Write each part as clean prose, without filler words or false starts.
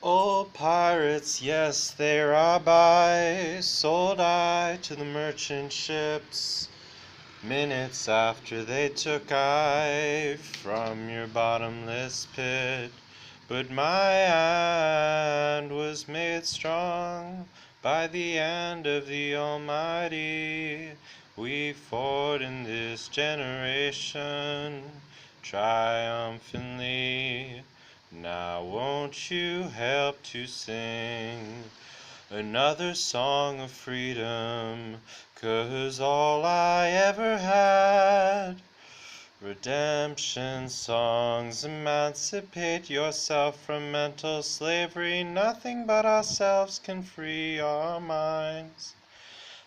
Old pirates, yes, they rob I, sold I to the merchant ships. Minutes after they took I from your bottomless pit. But my hand was made strong by the hand of the Almighty. We fought in this generation triumphantly. Now won't you help to sing another song of freedom? 'Cause all I ever had, redemption songs. Emancipate yourself from mental slavery. Nothing but ourselves can free our minds.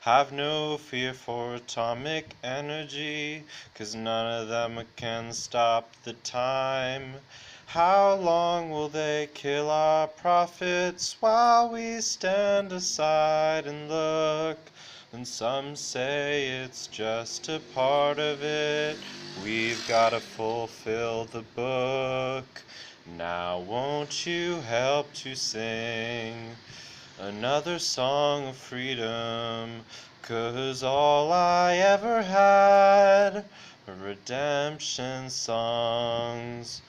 Have no fear for atomic energy, 'cause none of them can stop the time. How long will they kill our prophets while we stand aside and look? And some say it's just a part of it. We've gotta fulfill the book. Now won't you help to sing another song of freedom? 'Cause all I ever had are redemption songs.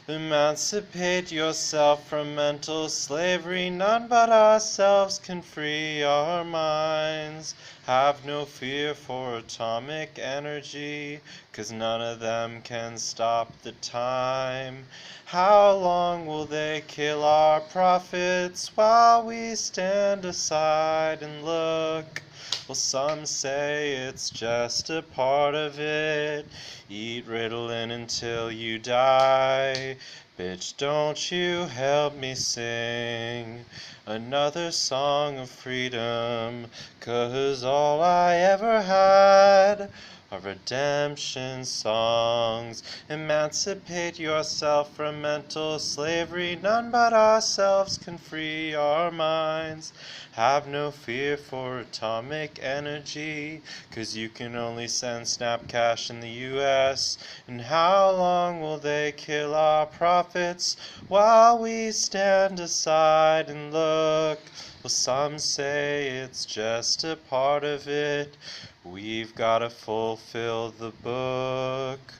Emancipate yourself from mental slavery. None but ourselves can free our minds. Have no fear for atomic energy, 'cause none of them can stop the time. How long will they kill our prophets while we stand aside and look? Well, some say it's just a part of it. Eat Ritalin until you die. Bitch, don't you help me sing another song of freedom? 'Cause all I ever had are redemption songs. Emancipate yourself from mental slavery. None but ourselves can free our minds. Have no fear for atomic energy, 'cause you can only send snap cash in the US. And how long will they kill our prophets while we stand aside and look? Well, some say it's just a part of it. We've gotta fulfill the book.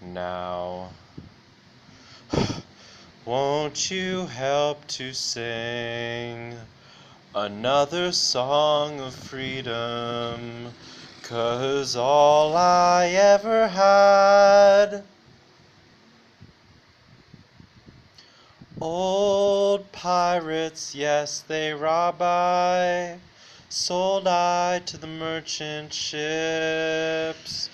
Now, won't you help to sing another song of freedom? 'Cause all I ever had, old pirates, yes, they rob I, sold I to the merchant ships.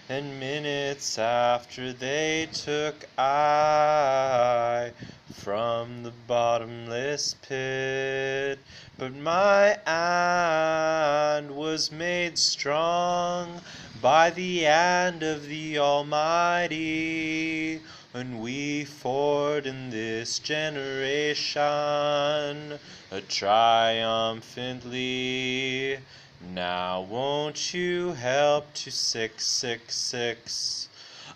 And minutes after they took I from the bottomless pit. But my hand was made strong by the hand of the Almighty. And we fought in this generation triumphantly. Now won't you help to 666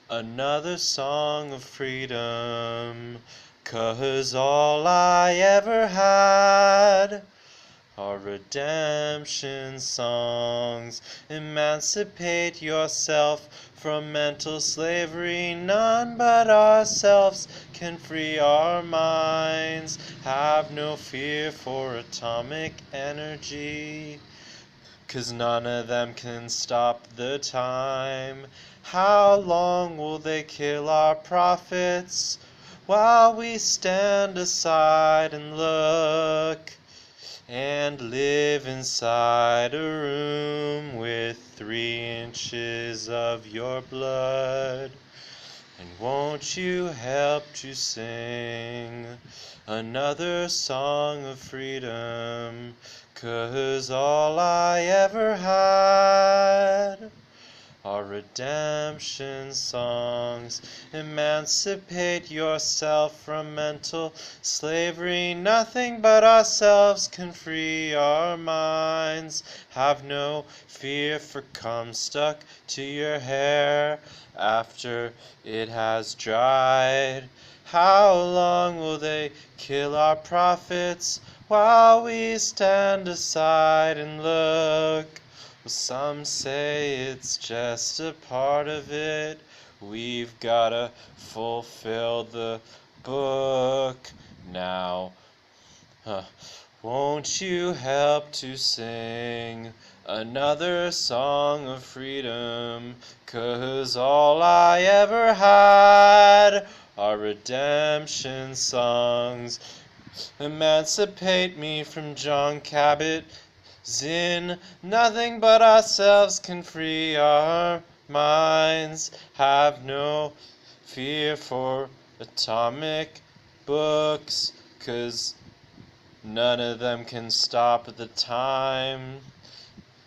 another song of freedom? 'Cause all I ever had are redemption songs. Emancipate yourself from mental slavery. None but ourselves can free our minds. Have no fear for atomic energy, 'cause none of them can stop the time. How long will they kill our prophets while we stand aside and look? And live inside a room with 3 inches of your blood? And won't you help to sing another song of freedom? 'Cause all I ever had are redemption songs. Emancipate yourself from mental slavery. Nothing but ourselves can free our minds. Have no fear for cum stuck to your hair after it has dried. How long will they kill our prophets while we stand aside and look? Well, some say it's just a part of it. We've gotta fulfill the book now. Won't you help to sing another song of freedom? 'Cause all I ever had are redemption songs. Emancipate me from John Cabot. Zin, nothing but ourselves can free our minds. Have no fear for atomic books, 'cause none of them can stop the time.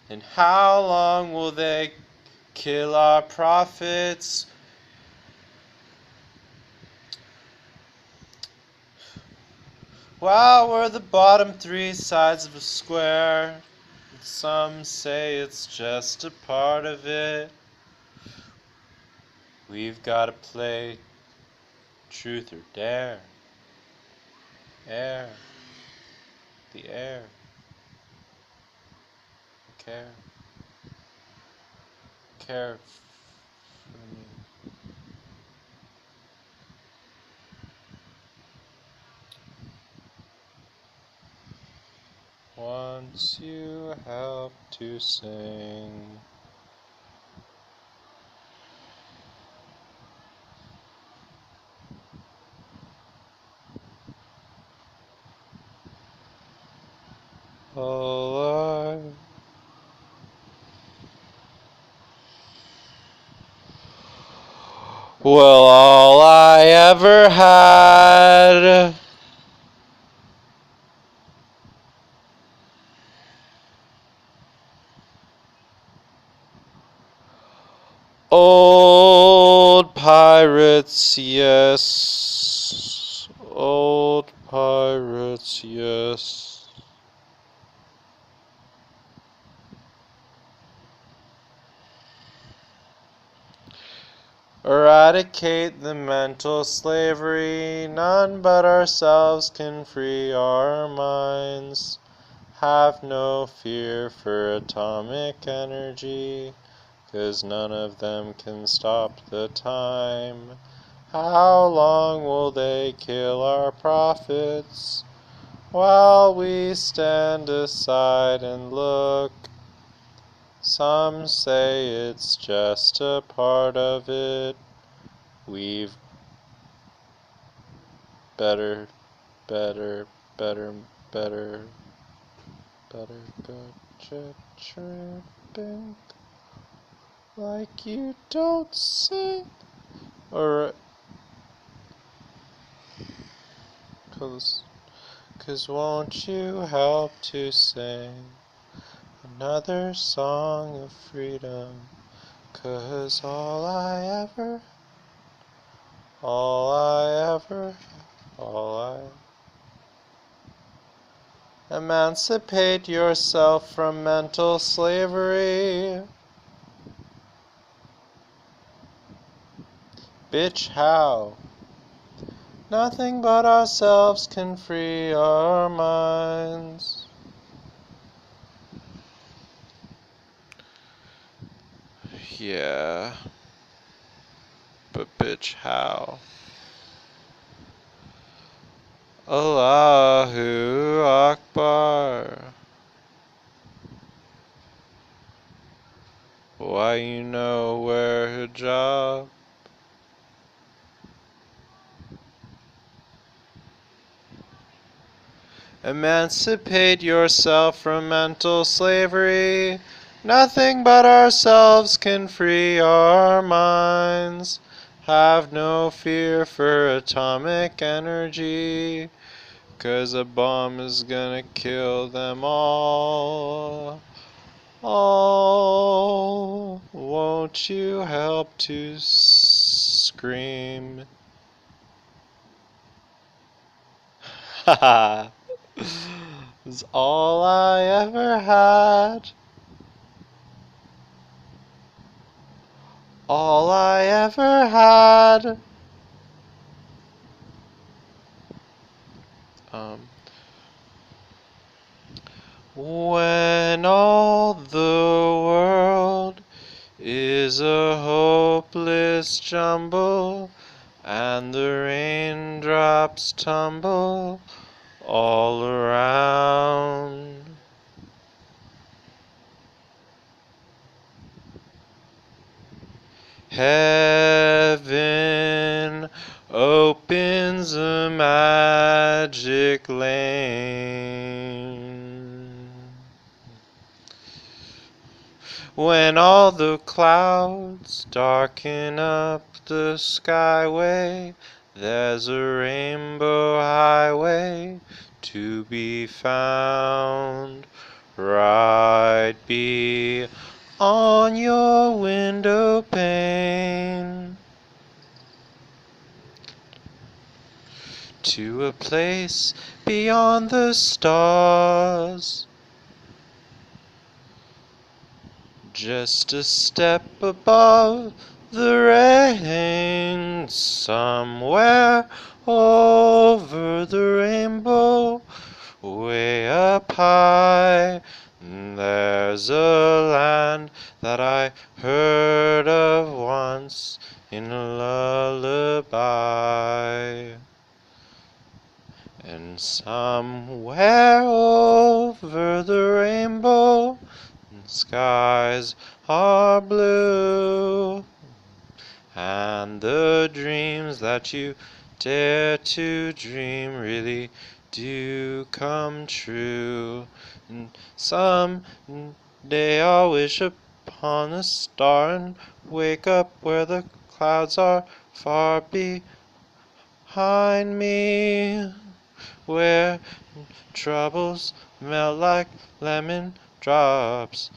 And how long will they kill our prophets? Well, we're the bottom three sides of a square. Some say it's just a part of it. We've got to play truth or dare. Air. The air. Care. Care for me. Once you help to sing. Alive. Well, all I ever had. Old pirates, yes. Old pirates, yes. Eradicate the mental slavery. None but ourselves can free our minds. Have no fear for atomic energy, 'cause none of them can stop the time. How long will they kill our prophets while we stand aside and look? Some say it's just a part of it. We've better go tripping like you don't sing. Or, 'cause won't you help to sing another song of freedom? 'Cause all I emancipate yourself from mental slavery. Bitch, how? Nothing but ourselves can free our minds. Yeah. But bitch, how? Allahu Akbar. Why you know wear hijab? Emancipate yourself from mental slavery. Nothing but ourselves can free our minds. Have no fear for atomic energy, 'cause a bomb is gonna kill them all. Oh, won't you help to scream? Haha. Is all I ever had. All I ever had. Um, when all the world is a hopeless jumble, and the raindrops tumble all around. Heaven opens a magic lane. When all the clouds darken up the skyway, there's a rainbow highway to be found right beyond your window pane, to a place beyond the stars, just a step above the rain, somewhere over the rainbow, way up high. There's a land that I heard of once in a lullaby. And somewhere over the rainbow, skies are blue, and the dreams that you dare to dream really do come true. And some day I'll wish upon a star and wake up where the clouds are far behind me, where troubles melt like lemon drops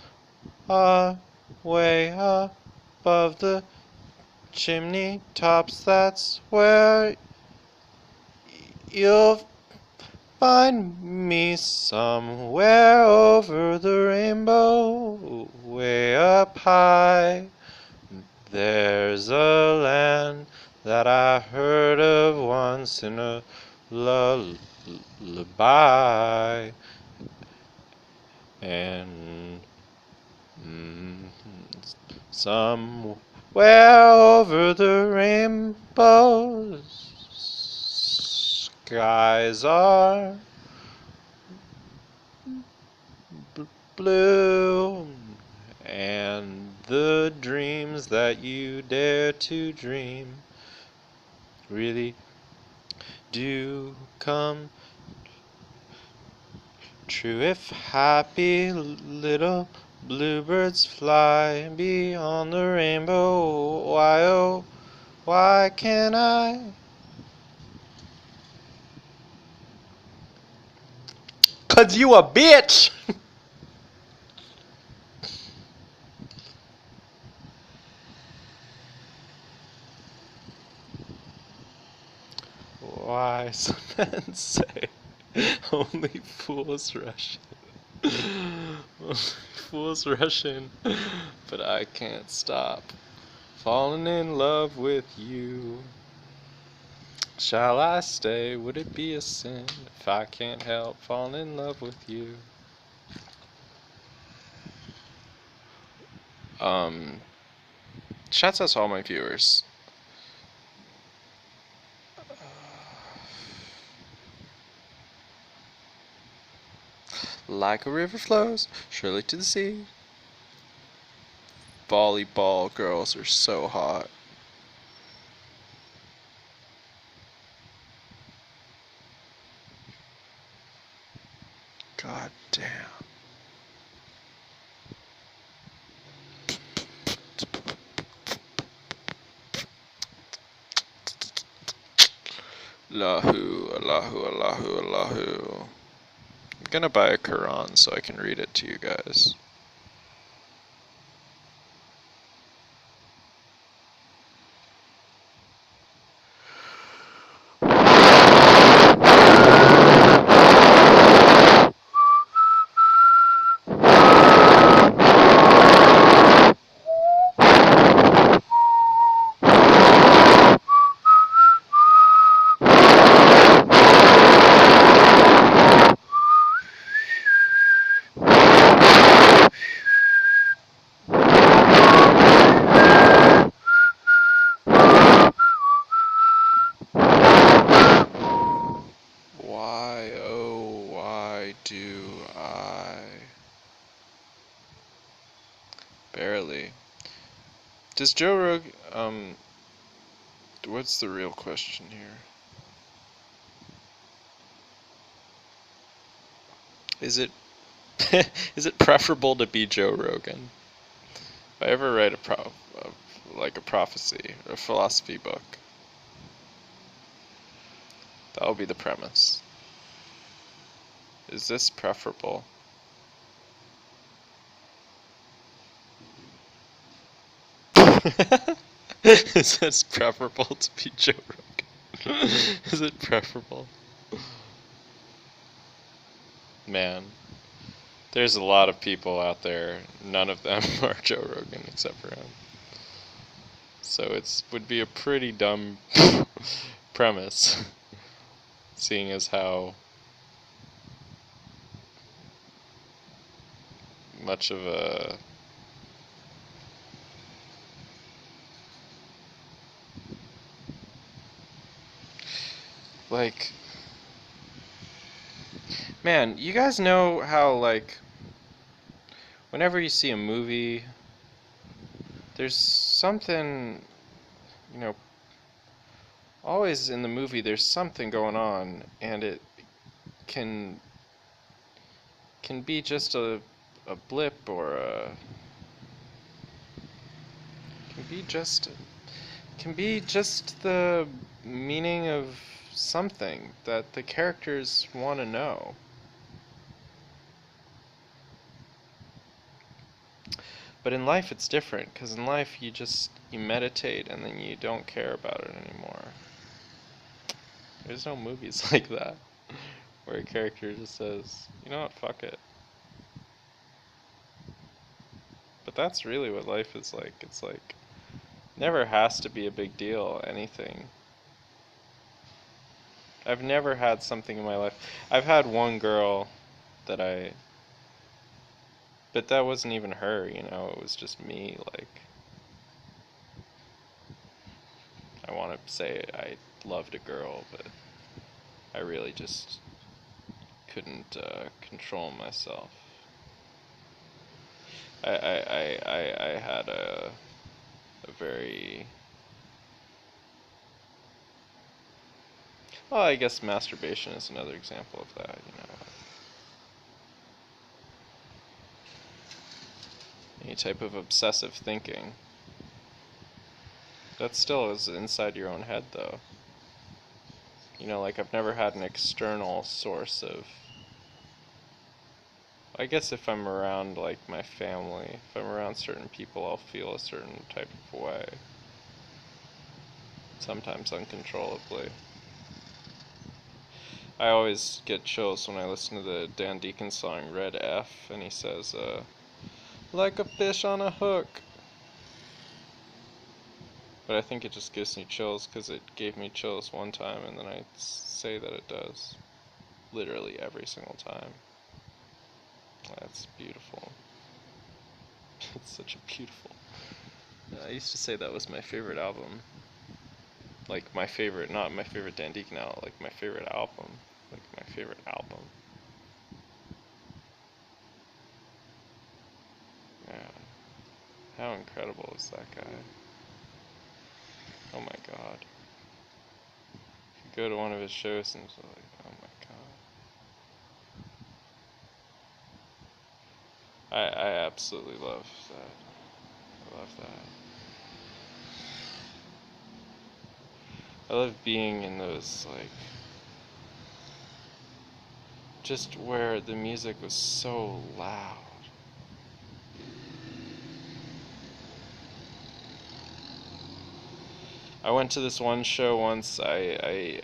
way above the chimney tops. That's where you'll find me, somewhere over the rainbow, way up high. There's a land that I heard of once in a lullaby, and somewhere over the rainbow, skies are blue, and the dreams that you dare to dream really do come true. If happy little bluebirds fly beyond the rainbow, why oh, why can't I? 'Cause you a bitch! Why some men say only fools rush in. Only fools rush in, but I can't stop falling in love with you. Shall I stay? Would it be a sin if I can't help falling in love with you? Shouts out to all my viewers. Like a river flows surely to the sea. Volleyball girls are so hot. God damn. Allahu, Allahu, Allahu, Allahu. I'm gonna buy a Quran so I can read it to you guys. Does Joe Rogan, what's the real question here? Is it is it preferable to be Joe Rogan? If I ever write like a prophecy or a philosophy book, that'll be the premise. Is this preferable? Is this preferable to be Joe Rogan? Is it preferable? Man, there's a lot of people out there. None of them are Joe Rogan except for him. So it would be a pretty dumb premise, seeing as how much of a like, man, you guys know how, like, whenever you see a movie, there's something, you know, always in the movie there's something going on, and it can be just a blip, or can be just the meaning of something that the characters want to know. But in life it's different, because in life you meditate and then you don't care about it anymore. There's no movies like that, where a character just says, you know what, fuck it. But that's really what life is like. It's like, never has to be a big deal, anything. I've never had something in my life. I've had one girl that but that wasn't even her, you know, it was just me, like, I want to say I loved a girl, but I really just couldn't control myself. I had a very, well, I guess masturbation is another example of that, you know. Any type of obsessive thinking. That still is inside your own head, though. You know, like, I've never had an external source of, I guess if I'm around, like, my family, if I'm around certain people, I'll feel a certain type of way. Sometimes uncontrollably. I always get chills when I listen to the Dan Deacon song Red F, and he says, like a fish on a hook. But I think it just gives me chills because it gave me chills one time, and then I say that it does. Literally every single time. That's beautiful. It's such a beautiful. I used to say that was my favorite album. Like, my favorite, not my favorite Dan Deacon album, like my favorite album. Like, my favorite album. Yeah. How incredible is that guy? Oh my god. You go to one of his shows and it's like, oh my god. I absolutely love that. I love that. I love being in those, like, just where the music was so loud. I went to this one show once. I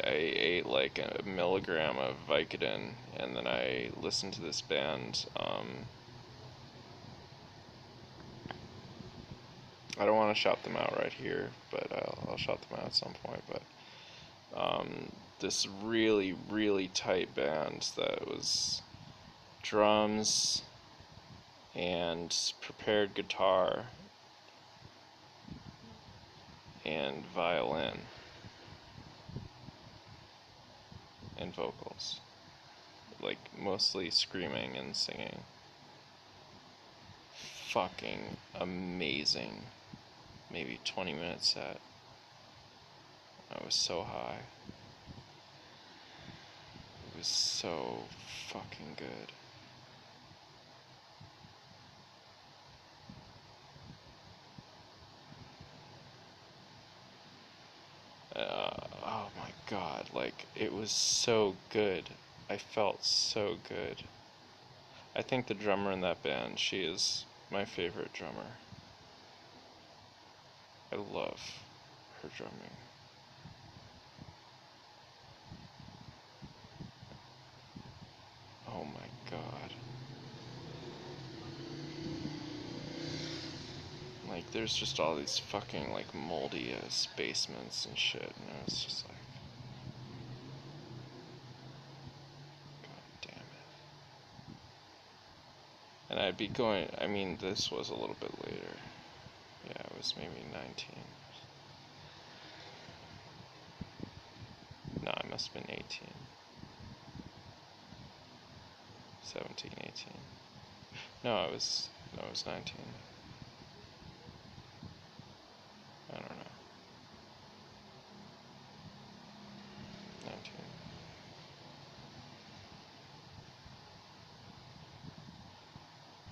ate like a milligram of Vicodin, and then I listened to this band. I don't want to shout them out right here, but I'll shout them out at some point. But this really, really tight band that was drums and prepared guitar and violin and vocals, like mostly screaming and singing. Fucking amazing maybe 20-minute set. I was so high. It was so fucking good. Oh my god, like, it was so good. I felt so good. I think the drummer in that band, she is my favorite drummer. I love her drumming. Oh my god. Like, there's just all these fucking, like, moldy ass basements and shit, and it was just like, god damn it. And I'd be going, I mean, this was a little bit later. Yeah, it was maybe 19. No, I must have been 18. 17, 18. No, I was 19. I don't know. 19.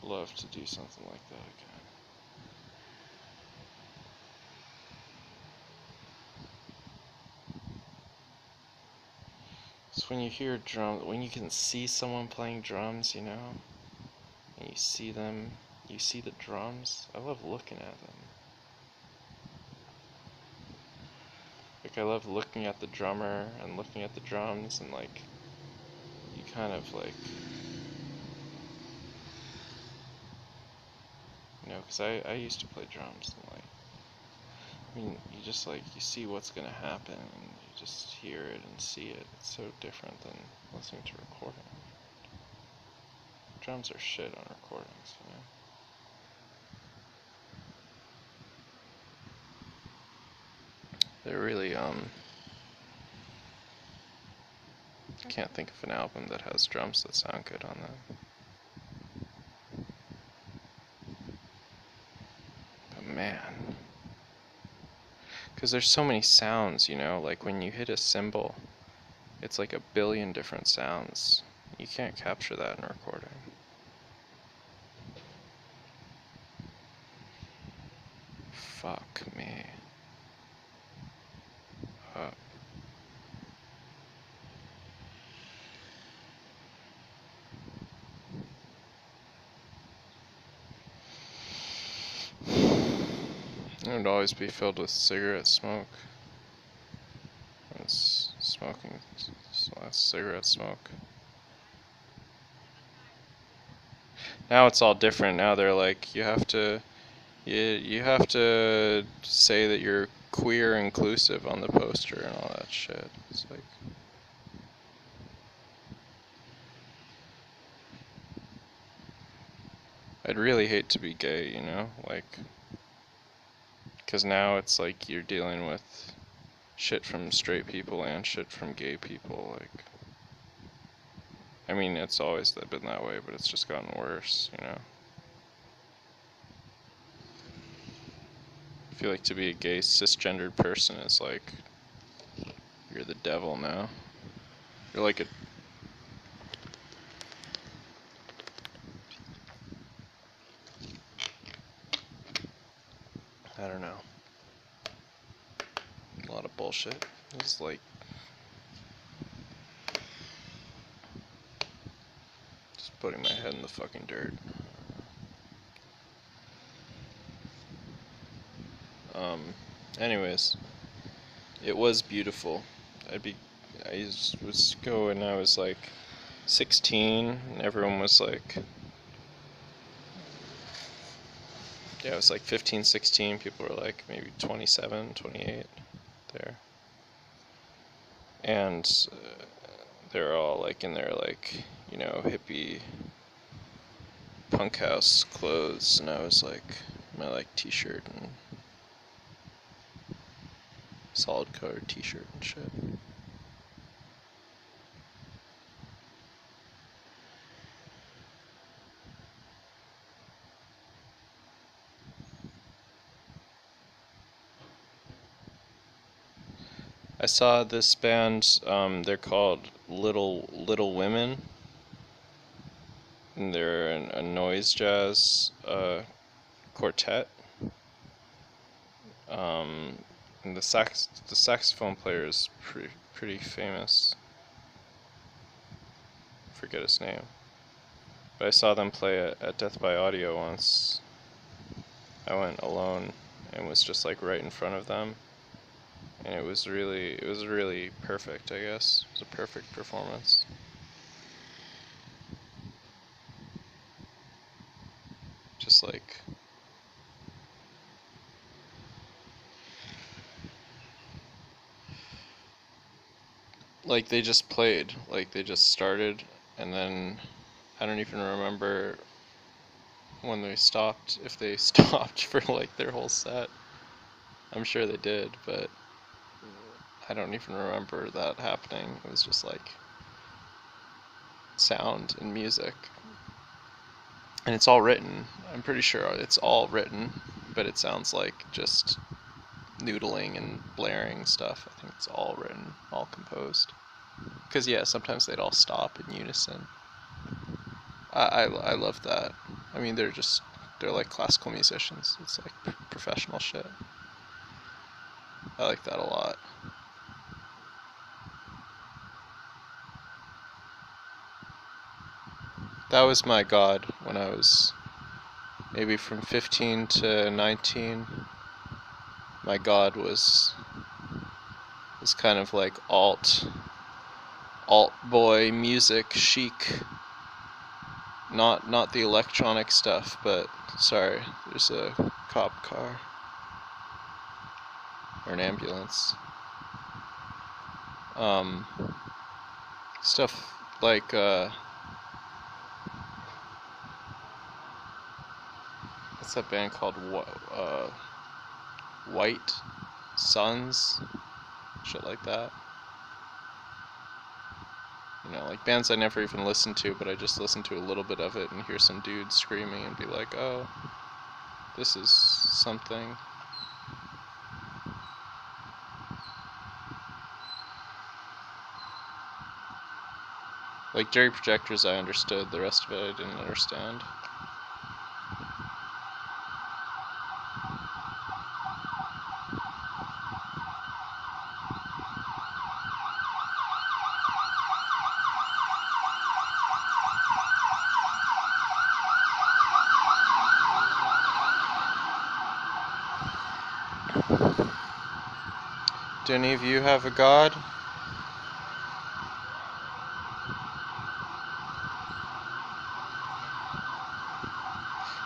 Love to do something like that again. It's when you hear drums, when you can see someone playing drums, you know, and you see them, you see the drums. I love looking at them. Like, I love looking at the drummer and looking at the drums, and like, you kind of like, you know, because I used to play drums, and like, I mean, you just like, you see what's gonna happen, and you just hear it and see it. It's so different than listening to recording. Drums are shit on recordings, you know. They're really, can't think of an album that has drums that sound good on them. But man, because there's so many sounds, you know, like when you hit a cymbal, it's like a billion different sounds. You can't capture that in recording. Fuck me. Up. It would always be filled with cigarette smoke. It's smoking, cigarette smoke. Now it's all different. Now they're like, you have to say that you're queer inclusive on the poster and all that shit. It's like, I'd really hate to be gay, you know, like, because now it's like you're dealing with shit from straight people and shit from gay people. Like, I mean, it's always been that way, but it's just gotten worse, you know. I feel like to be a gay cisgendered person is like, you're the devil now. You're like a I don't know. A lot of bullshit. It's like just putting my head in the fucking dirt. Anyways, it was beautiful. Was going. I was like 16, and everyone was like, yeah, it was like 15, 16. People were like maybe 27, 28 there. And they're all like in their like, you know, hippie punk house clothes, and I was like my like t-shirt and solid colored t-shirt and shit. I saw this band, they're called Little Women, and they're a noise jazz quartet. And the saxophone player is pretty famous. Forget his name. But I saw them play at Death by Audio once. I went alone and was just like right in front of them. And it was really perfect, I guess. It was a perfect performance. Just like they just played, like they just started, and then I don't even remember when they stopped, if they stopped for like their whole set. I'm sure they did, but I don't even remember that happening. It was just like sound and music. And it's all written. I'm pretty sure it's all written, but it sounds like just noodling and blaring stuff. I think it's all written, all composed. Because yeah, sometimes they'd all stop in unison. I love that. I mean, they're like classical musicians. It's like professional shit. I like that a lot. That was my god when I was maybe from 15 to 19. My god was kind of like alt boy music chic. Not the electronic stuff, but sorry, there's a cop car or an ambulance. Stuff like what's that band called? White Suns, shit like that. You know, like bands I never even listened to, but I just listen to a little bit of it and hear some dude screaming and be like, oh, this is something. Like Jerry Projectors I understood, the rest of it I didn't understand. Do any of you have a god?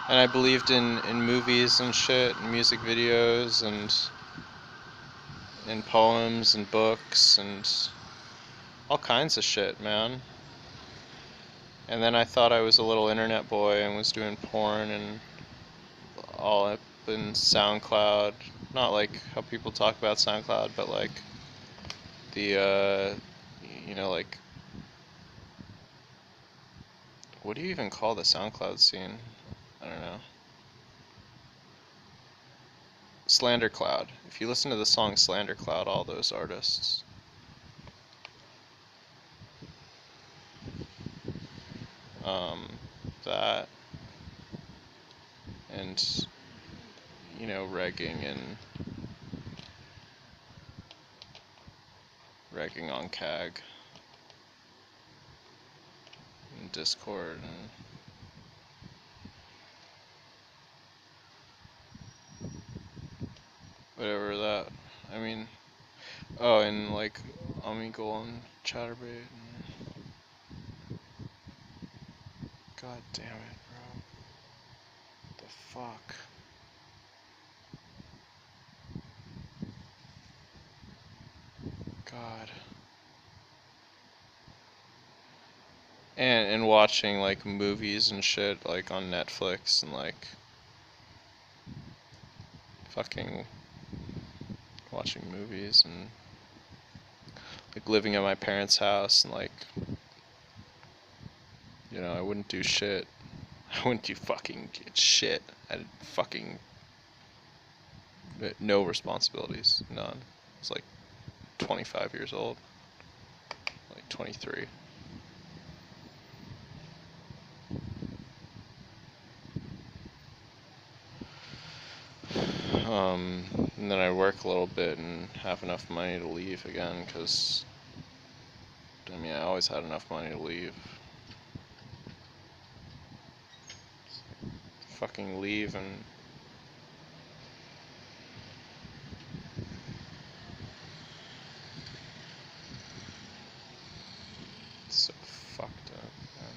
And I believed in movies and shit, and music videos, and in poems and books, and all kinds of shit, man. And then I thought I was a little internet boy and was doing porn and all up in SoundCloud. Not like how people talk about SoundCloud, but like the, like, what do you even call the SoundCloud scene? I don't know. Slander Cloud. If you listen to the song Slander Cloud, all those artists. That. And, regging on CAG. And Discord and whatever that, I mean, oh, and like Omegle and Chatterbait and god damn it, bro. What the fuck? God. And watching like movies and shit like on Netflix and like fucking watching movies and like living at my parents' house and like, I wouldn't do shit. I wouldn't do fucking shit. I had fucking no responsibilities, none. It's like 25 years old. Like 23. And then I work a little bit and have enough money to leave again, because, I mean, I always had enough money to leave. Fucking leave and... It's so fucked up, man.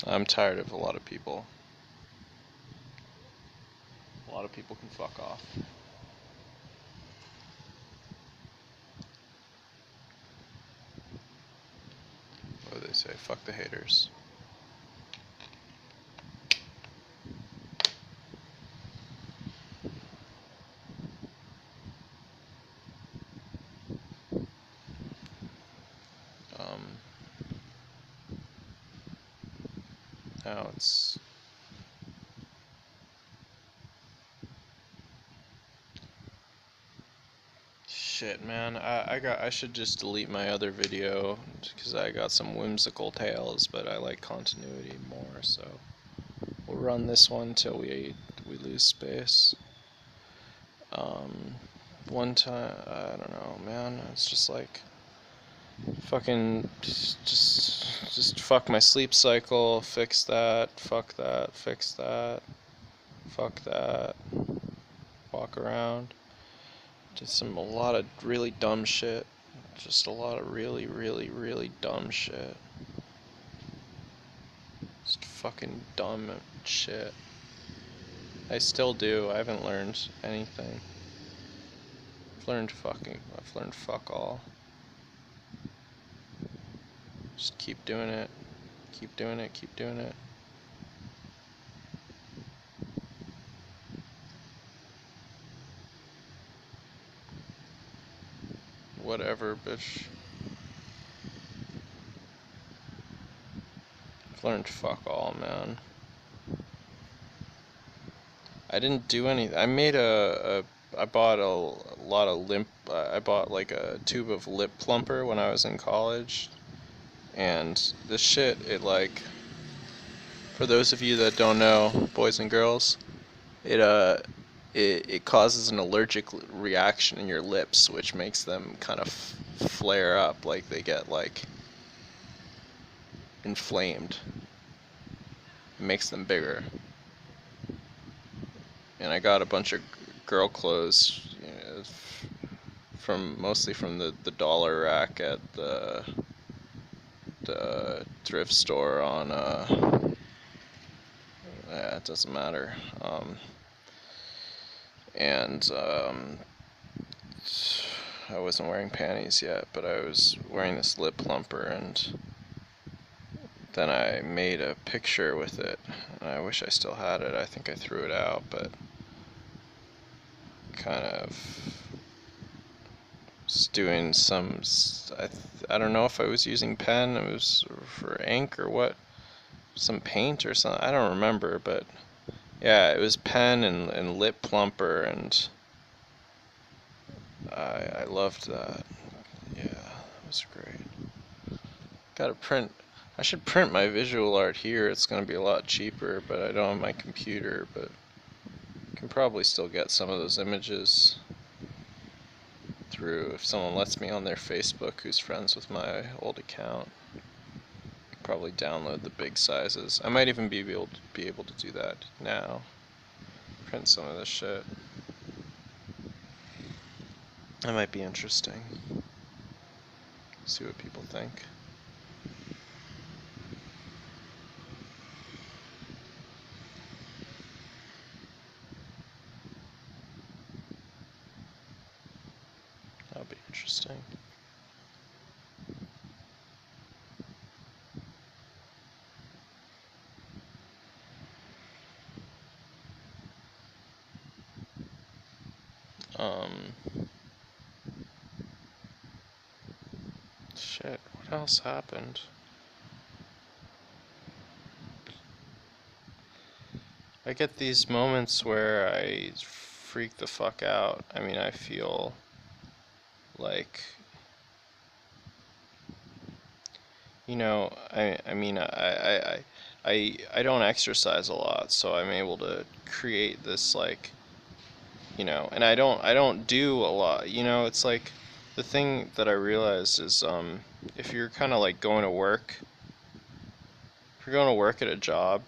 I'm tired of a lot of people. A lot of people can fuck off. What do they say? Fuck the haters. Now it's... Shit, man. I should just delete my other video, because I got some whimsical tales, but I like continuity more, so we'll run this one till we lose space. One time, I don't know, man. It's just like fucking just fuck my sleep cycle, fix that, fuck that, fix that, fuck that, walk around. Just a lot of really dumb shit. Just a lot of really, really, really dumb shit. Just fucking dumb shit. I still do. I haven't learned anything. I've learned fuck all. Just keep doing it. Keep doing it, keep doing it. Whatever, bitch. I've learned fuck all, man. I didn't do anything. I made I bought a lot of I bought like a tube of lip plumper when I was in college. And this shit, it like, for those of you that don't know, boys and girls, it causes an allergic reaction in your lips, which makes them kind of flare up, like they get like inflamed. It makes them bigger. And I got a bunch of girl clothes, you know, mostly from the dollar rack at the thrift store on yeah, it doesn't matter. And I wasn't wearing panties yet, but I was wearing this lip plumper, and then I made a picture with it, and I wish I still had it. I think I threw it out, but kind of doing some, I don't know if I was using pen, it was for ink or what, some paint or something, I don't remember, but yeah, it was pen and lip plumper, and I loved that. Yeah, it was great. Gotta print, I should print my visual art here, it's gonna be a lot cheaper, but I don't have my computer, but I can probably still get some of those images through, if someone lets me on their Facebook who's friends with my old account. Probably download the big sizes. I might even be able to do that now. Print some of this shit. That might be interesting. See what people think. That'll be interesting. Shit, what else happened? I get these moments where I freak the fuck out. I mean, I feel like, you know, I don't exercise a lot, so I'm able to create this, like, you know, and I don't do a lot, you know. It's like, the thing that I realized is, if you're kind of like going to work, if you're going to work at a job,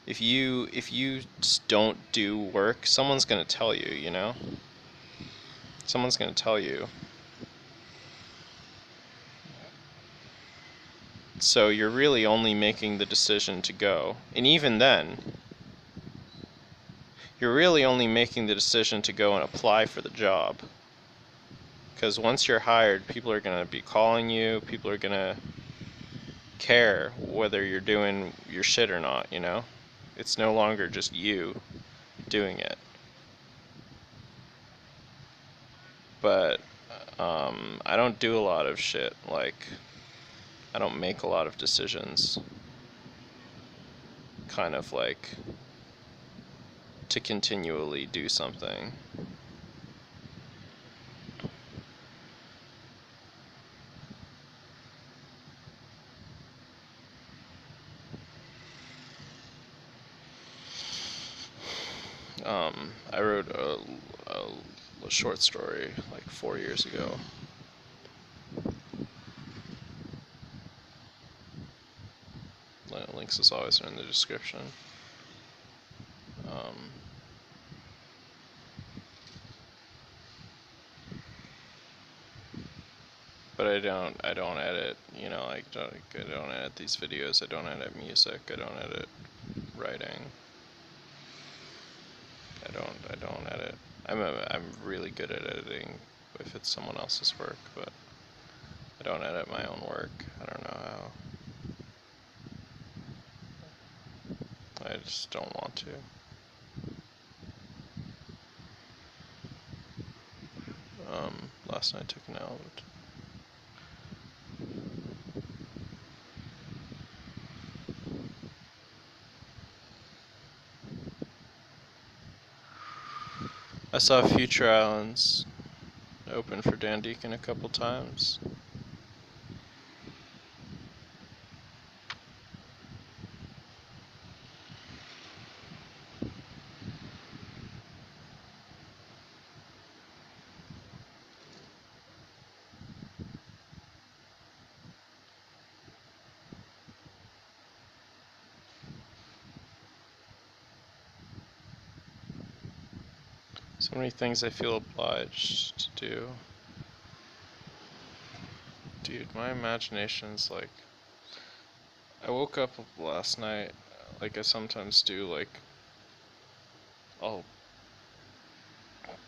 if you just don't do work, someone's gonna tell you, you know? Someone's gonna tell you. So you're really only making the decision to go. And even then, you're really only making the decision to go and apply for the job. Because once you're hired, people are gonna be calling you, people are gonna care whether you're doing your shit or not, you know? It's no longer just you doing it. But I don't do a lot of shit. Like, I don't make a lot of decisions. Kind of like to continually do something. I wrote a short story like 4 years ago. Links as always are in the description. But I don't edit, you know, like, I don't edit these videos, I don't edit music, I don't edit writing. I don't edit. I'm really good at editing if it's someone else's work, but I don't edit my own work. I don't know how. I just don't want to. Last night I took an out. I saw Future Islands open for Dan Deacon a couple times. So many things I feel obliged to do. Dude, my imagination's like... I woke up last night, like I sometimes do, like... I'll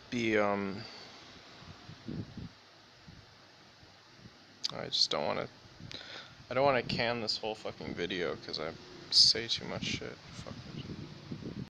be, I just don't want to... I don't want to can this whole fucking video, because I say too much shit. Fuck.